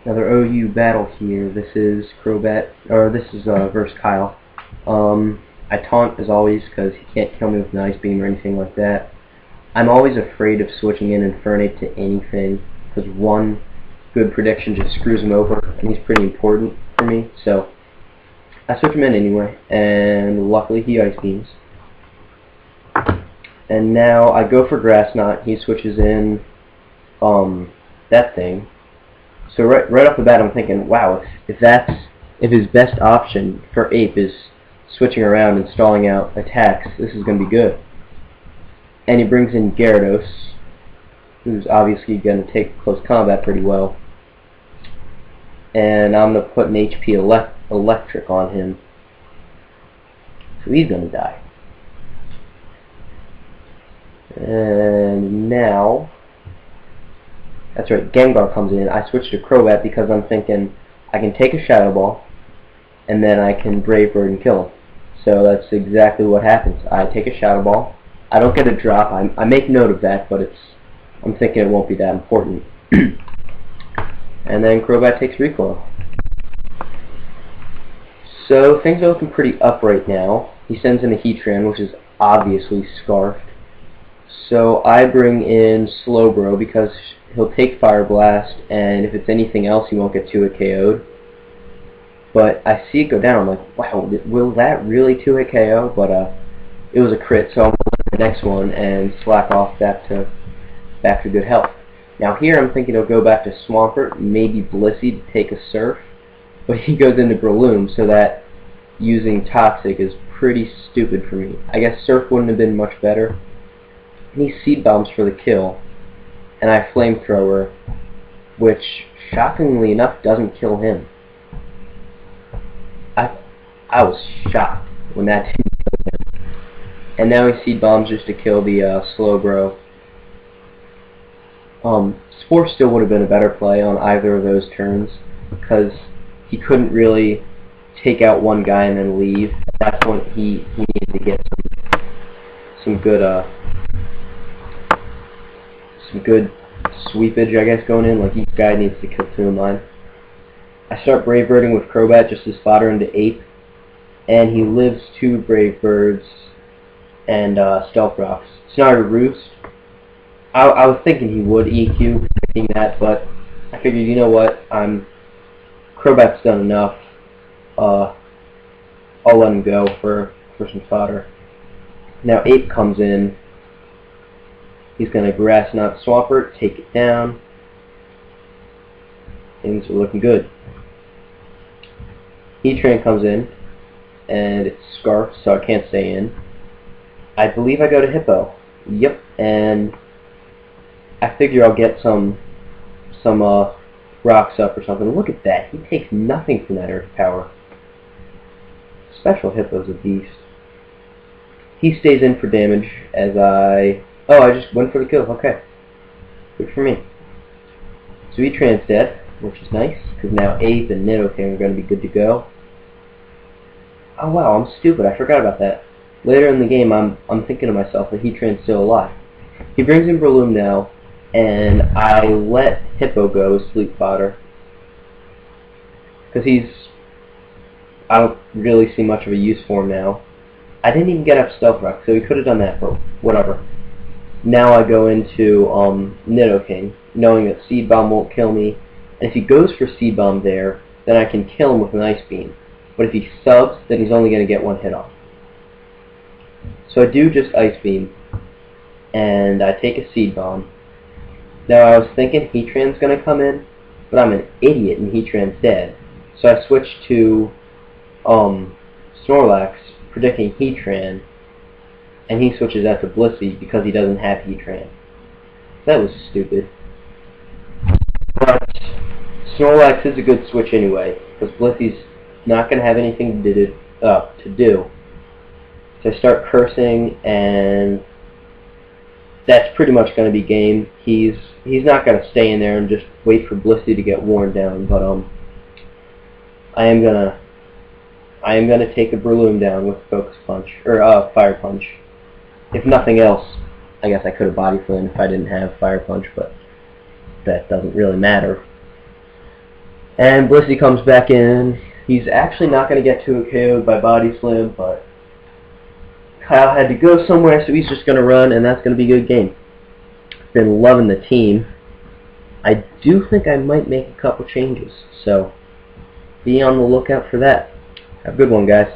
Another OU battle here. This is Crobat, or this is versus Kyle. I taunt as always because he can't kill me with an Ice Beam or anything like that. I'm always afraid of switching in Infernape to anything because one good prediction just screws him over, and he's pretty important for me. So I switch him in anyway, and luckily he Ice Beams. And now I go for Grass Knot. He switches in that thing. So right off the bat, I'm thinking, wow, if his best option for Ape is switching around and stalling out attacks, this is going to be good. And he brings in Gyarados, who's obviously going to take close combat pretty well. And I'm going to put an HP Electric on him, so he's going to die. And now, that's right, Gengar comes in. I switch to Crobat because I'm thinking I can take a Shadow Ball, and then I can Brave Bird and kill him. So that's exactly what happens. I take a Shadow Ball. I don't get a drop. I make note of that, but I'm thinking it won't be that important. And then Crobat takes Recoil. So things are looking pretty up right now. He sends in a Heatran, which is obviously Scarfed. So I bring in Slowbro because he'll take Fire Blast, and if it's anything else, he won't get 2-hit KO'd. But I see it go down. I'm like, wow, will that really 2-hit KO? But it was a crit, so I'm going to the next one and slack off back to good health. Now here I'm thinking he'll go back to Swampert, maybe Blissey to take a Surf, but he goes into Breloom, so that using Toxic is pretty stupid for me. I guess Surf wouldn't have been much better. He Seed Bombs for the kill, and I Flamethrower, which shockingly enough doesn't kill him. I was shocked when that didn't kill him. And now he Seed Bombs just to kill the Slowbro. Spore still would have been a better play on either of those turns, because he couldn't really take out one guy and then leave. At that point he needed to get some good sweepage, I guess, going in. Like, each guy needs to kill 2 of mine. I start Brave Birding with Crobat just to spot her into Ape, and he lives 2 Brave Birds and Stealth Rocks. It's not a Roost. I was thinking he would EQ, predicting that, but I figured, you know what, Crobat's done enough. I'll let him go for some fodder. Now Ape comes in. He's going to Grass Knot Swampert, take it down. Things are looking good. Heatran comes in, and it's Scarf, so I can't stay in. I believe I go to Hippo. Yep, and I figure I'll get some rocks up or something. Look at that. He takes nothing from that Earth Power. Special Hippo's a beast. He stays in for damage as I just went for the kill. Okay. Good for me. So Heatran's dead, which is nice, because now Ape and Nidoking are going to be good to go. Oh wow, I'm stupid. I forgot about that. Later in the game, I'm thinking to myself that Heatran's still alive. He brings in Breloom now, and I let Hippo go as sleep fodder, because I don't really see much of a use for him now. I didn't even get up Stealth Rock, so he could have done that, but whatever. Now I go into Nidoking, knowing that Seed Bomb won't kill me, and if he goes for Seed Bomb there, then I can kill him with an Ice Beam. But if he subs, then he's only going to get 1 hit off. So I do just Ice Beam, and I take a Seed Bomb. Now I was thinking Heatran's going to come in, but I'm an idiot and Heatran's dead. So I switch to Snorlax, predicting Heatran, and he switches out to Blissey because he doesn't have Heatran. That was stupid. But Snorlax is a good switch anyway, because Blissey's not going to have anything to do. So I start cursing, and that's pretty much going to be game. He's not going to stay in there and just wait for Blissey to get worn down, but I am gonna take a Breloom down with Focus Punch or Fire Punch. If nothing else, I guess I could have Body Slammed if I didn't have Fire Punch, but that doesn't really matter. And Blissey comes back in. He's actually not going to get too KO'd by Body Slam, but Kyle had to go somewhere, so he's just going to run, and that's going to be a good game. Been loving the team. I do think I might make a couple changes, so be on the lookout for that. Have a good one, guys.